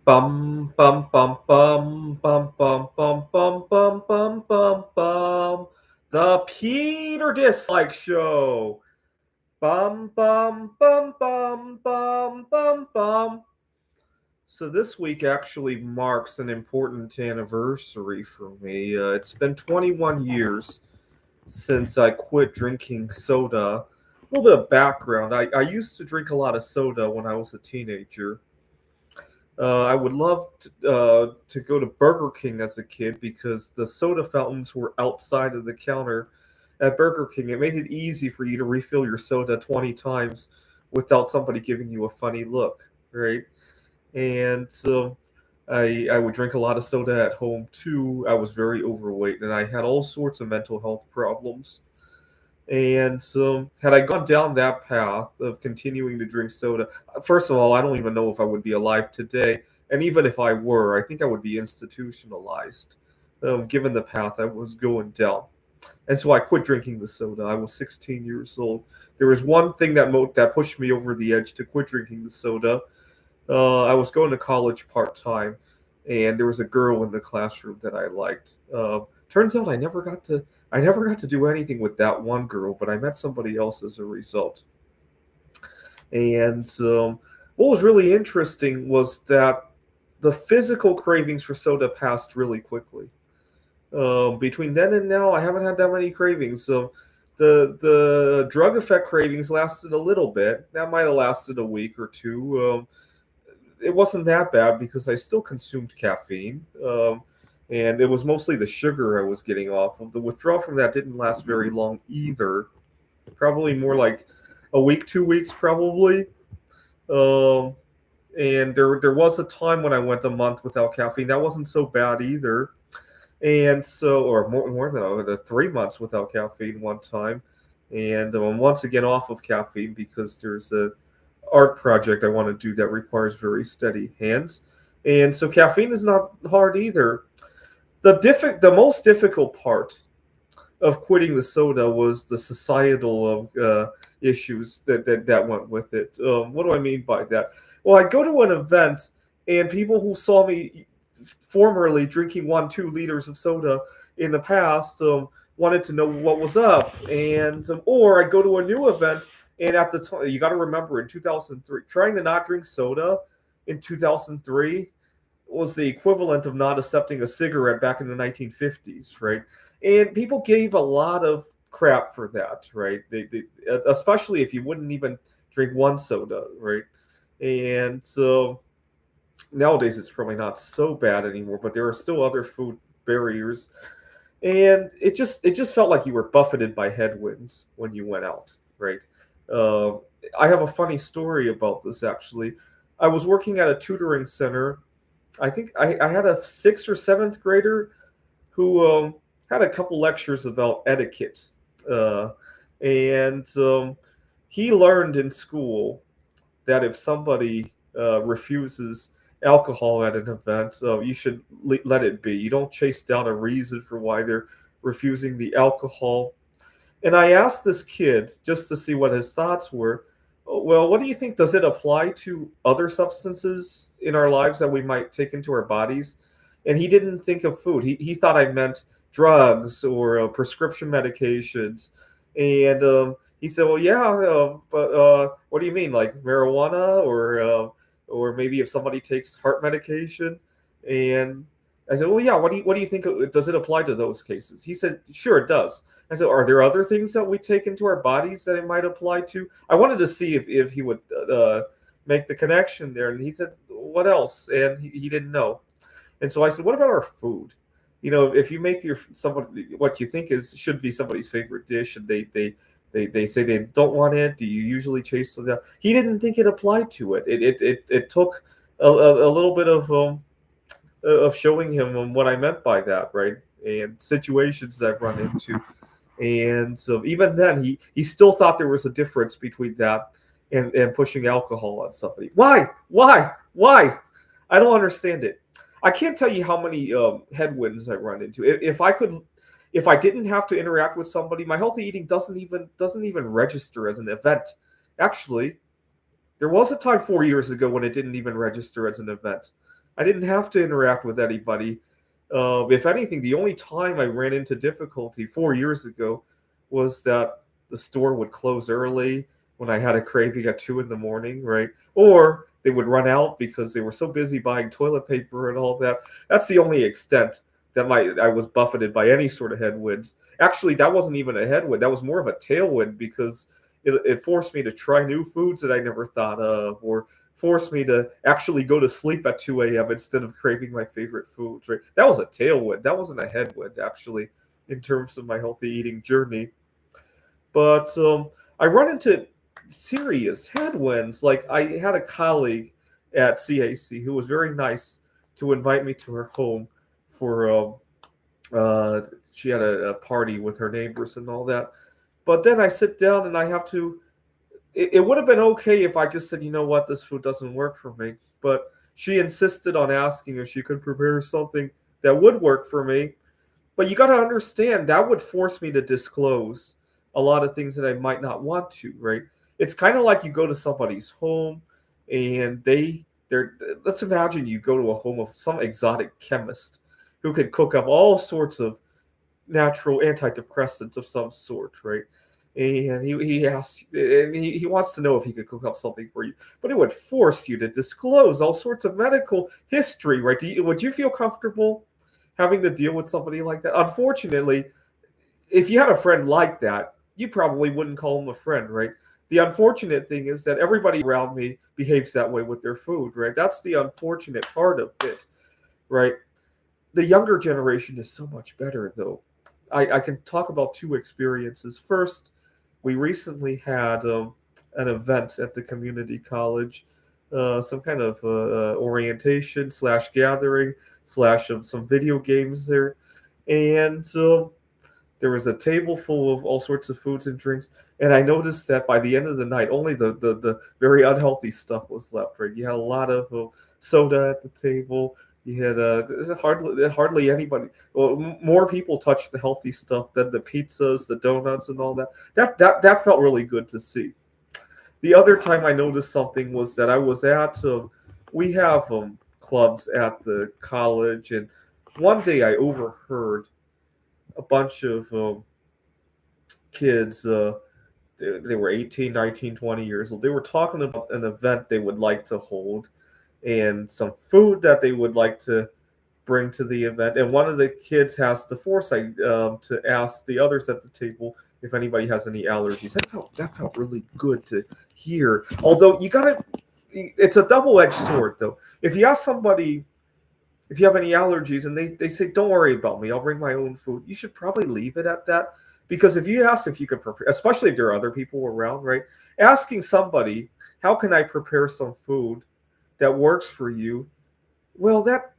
Bum bum bum bum bum bum bum bum bum bum bum bum. The Peter Dislike Show. Bum bum bum bum bum bum bum. So this week actually marks an important anniversary for me. It's been 21 years since I quit drinking soda. A little bit of background. I used to drink a lot of soda when I was a teenager. I would love to go to Burger King as a kid because the soda fountains were outside of the counter at Burger King. It made it easy for you to refill your soda 20 times without somebody giving you a funny look, right? And so I would drink a lot of soda at home too. I was very overweight and I had all sorts of mental health problems. And so, had I gone down that path of continuing to drink soda, first of all, I don't even know if I would be alive today. And even if I were, I think I would be institutionalized, given the path I was going down. And so I quit drinking the soda. I was 16 years old. There was one thing that pushed me over the edge to quit drinking the soda. I was going to college part time, and there was a girl in the classroom that I liked. Turns out I never got to do anything with that one girl, but I met somebody else as a result. And what was really interesting was that the physical cravings for soda passed really quickly. Between then and now, I haven't had that many cravings. So the drug effect cravings lasted a little bit. That might have lasted a week or two. It wasn't that bad because I still consumed caffeine. And it was mostly the sugar I was getting off of. The withdrawal from that didn't last very long either. Probably more like a week, 2 weeks, probably. Um, and there was a time when I went a month without caffeine. That wasn't so bad either. And so, or more than 3 months without caffeine one time. And I'm once again off of caffeine because there's a art project I want to do that requires very steady hands. And so caffeine is not hard either. The most difficult part of quitting the soda was the societal issues that went with it. What do I mean by that? Well, I go to an event and people who saw me formerly drinking 1-2 liters of soda in the past wanted to know what was up, and or I go to a new event and at the time you got to remember in 2003, trying to not drink soda in 2003 was the equivalent of not accepting a cigarette back in the 1950s, right? And people gave a lot of crap for that, right? They especially if you wouldn't even drink one soda, right? And so nowadays it's probably not so bad anymore, but there are still other food barriers, and it just felt like you were buffeted by headwinds when you went out, right? Uh, I have a funny story about this actually. I was working at a tutoring center. I think I had a sixth or seventh grader who had a couple lectures about etiquette, uh, and he learned in school that if somebody refuses alcohol at an event, you should let it be. You don't chase down a reason for why they're refusing the alcohol. And I asked this kid just to see what his thoughts were. Well, what do you think? Does it apply to other substances in our lives that we might take into our bodies? And he didn't think of food. He thought I meant drugs or prescription medications. And he said, "Well, yeah, but what do you mean, like marijuana or maybe if somebody takes heart medication?" And I said, "Well, yeah. What do you think? Does it apply to those cases?" He said, "Sure, it does." I said, "Are there other things that we take into our bodies that it might apply to?" I wanted to see if he would make the connection there, and he said, "What else?" And he didn't know. And so I said, "What about our food? You know, if you make your somebody what you think is should be somebody's favorite dish, and they say they don't want it, do you usually chase them down?" He didn't think it applied to it. It took a little bit of showing him what I meant by that, right? And situations that I've run into. And so even then, he still thought there was a difference between that and pushing alcohol on somebody. Why? Why? Why? I don't understand it. I can't tell you how many headwinds I run into. If I didn't have to interact with somebody, my healthy eating doesn't even register as an event. Actually, there was a time 4 years ago when it didn't even register as an event. I didn't have to interact with anybody. If anything, the only time I ran into difficulty 4 years ago was that the store would close early when I had a craving at 2 in the morning, right? Or they would run out because they were so busy buying toilet paper and all that. That's the only extent that I was buffeted by any sort of headwinds. Actually, that wasn't even a headwind. That was more of a tailwind because it forced me to try new foods that I never thought of, or forced me to actually go to sleep at 2 a.m. instead of craving my favorite foods. Right? That was a tailwind. That wasn't a headwind, actually, in terms of my healthy eating journey. But I run into serious headwinds. Like I had a colleague at CAC who was very nice to invite me to her home for uh, she had a party with her neighbors and all that. But then I sit down and I have to. It would have been okay if I just said, you know what, this food doesn't work for me. But she insisted on asking if she could prepare something that would work for me. But you got to understand that would force me to disclose a lot of things that I might not want to, right? It's kind of like you go to somebody's home and they're let's imagine you go to a home of some exotic chemist who could cook up all sorts of natural antidepressants of some sort, right? And he asks, and he wants to know if he could cook up something for you, but it would force you to disclose all sorts of medical history, right? Would you feel comfortable having to deal with somebody like that? Unfortunately, if you had a friend like that, you probably wouldn't call him a friend, right? The unfortunate thing is that everybody around me behaves that way with their food, right? That's the unfortunate part of it, right? The younger generation is so much better, though. I can talk about two experiences. First, we recently had an event at the community college, some kind of orientation slash gathering slash some video games there, and there was a table full of all sorts of foods and drinks, and I noticed that by the end of the night, only the very unhealthy stuff was left. Right, you had a lot of soda at the table. You had hardly anybody. Well, more people touched the healthy stuff than the pizzas, the donuts, and all that. That felt really good to see. The other time I noticed something was that I was at we have clubs at the college, and one day I overheard a bunch of kids. They were 18, 19, 20 years old. They were talking about an event they would like to hold and some food that they would like to bring to the event. And one of the kids has the foresight to ask the others at the table if anybody has any allergies. That felt really good to hear. Although it's a double-edged sword though. If you ask somebody if you have any allergies and they say, don't worry about me, I'll bring my own food, you should probably leave it at that. Because if you ask if you can prepare, especially if there are other people around, right? Asking somebody, how can I prepare some food that works for you? Well, that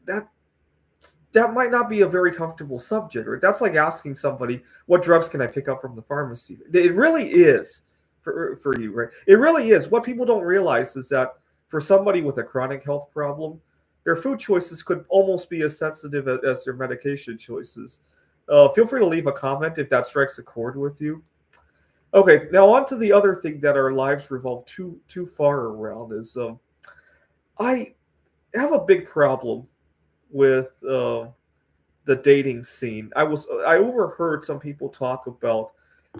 might not be a very comfortable subject, right? That's like asking somebody, what drugs can I pick up from the pharmacy? It really is for you, right? It really is. What people don't realize is that for somebody with a chronic health problem, their food choices could almost be as sensitive as their medication choices. Feel free to leave a comment if that strikes a chord with you. Okay, now on to the other thing that our lives revolve too far around is I have a big problem with the dating scene. I overheard some people talk about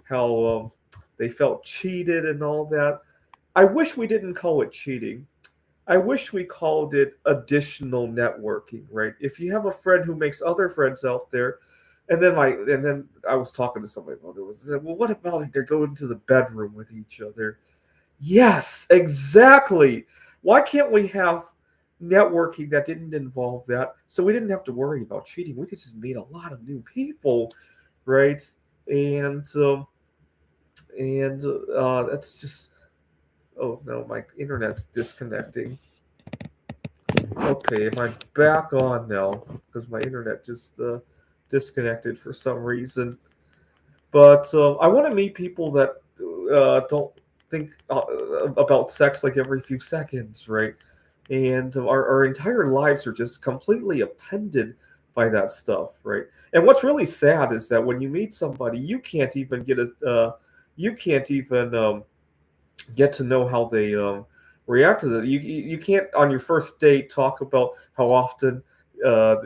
how they felt cheated and all that. I wish we didn't call it cheating. I wish we called it additional networking, right? If you have a friend who makes other friends out there, and then I was talking to somebody about it. Was well, what about if they're going to the bedroom with each other? Yes, exactly. Why can't we have networking that didn't involve that? So we didn't have to worry about cheating. We could just meet a lot of new people, right? And that's just. Oh no, my internet's disconnecting. Okay, am I back on now? Because my internet just disconnected for some reason. But I want to meet people that don't think about sex like every few seconds, right? And our entire lives are just completely appended by that stuff, right? And what's really sad is that when you meet somebody, you can't even get to know how they react to that. You can't on your first date talk about how often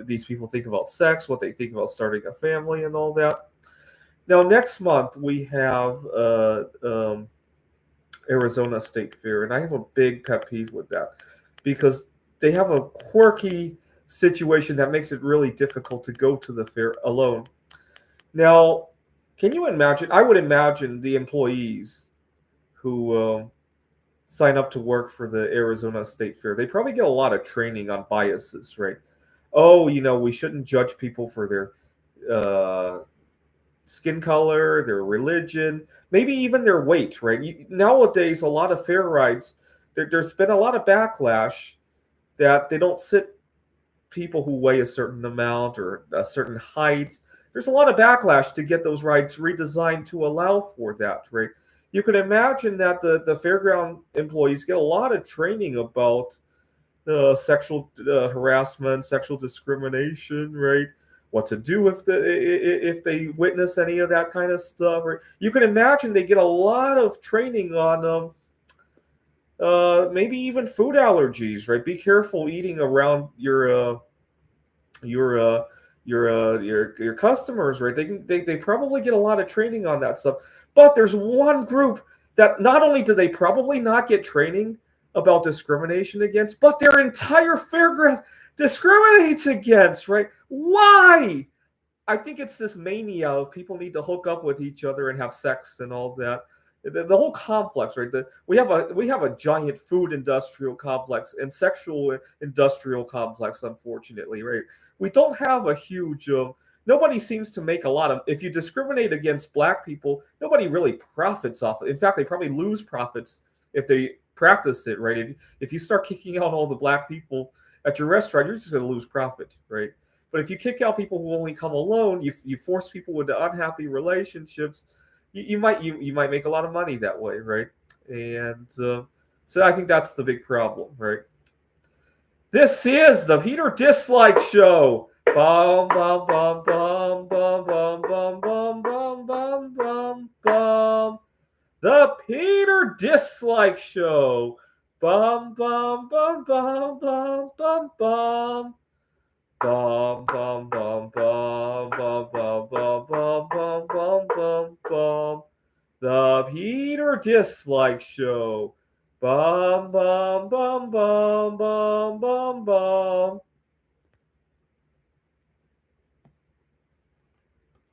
these people think about sex, what they think about starting a family, and all that. Now, next month we have Arizona State Fair, and I have a big pet peeve with that because they have a quirky situation that makes it really difficult to go to the fair alone. Now, can you imagine? I would imagine the employees who sign up to work for the Arizona State Fair, they probably get a lot of training on biases, right? Oh, we shouldn't judge people for their skin color, their religion, maybe even their weight, right? Nowadays, a lot of fair rides, there's been a lot of backlash that they don't sit people who weigh a certain amount or a certain height. There's a lot of backlash to get those rides redesigned to allow for that, right? You can imagine that the fairground employees get a lot of training about sexual harassment, sexual discrimination, right? What to do if they witness any of that kind of stuff. Right? You can imagine they get a lot of training on maybe even food allergies, right? Be careful eating around your your customers, right? They probably get a lot of training on that stuff. But there's one group that not only do they probably not get training about discrimination against, but their entire fairground discriminates against, right? Why? I think it's this mania of people need to hook up with each other and have sex and all that. The whole complex, right? We have a giant food industrial complex and sexual industrial complex, unfortunately, right? We don't have a huge. Nobody seems to make a lot of. If you discriminate against black people, nobody really profits off it. In fact, they probably lose profits if they practice it, right? If you start kicking out all the black people at your restaurant, you're just going to lose profit, right? But if you kick out people who only come alone, you force people into unhappy relationships. You might make a lot of money that way, right? And so I think that's the big problem, right? This is the Peter Dislike Show. Bum bum bum bum bum bum bum bum bum bum bum bum. The Peter Dislike Show. Bum bum bum bum bum bum bum. Bum bum bum bum bum bum bum bum bum bum bum bum. The Peter Dislike Show. Bum bum bum bum bum bum bum.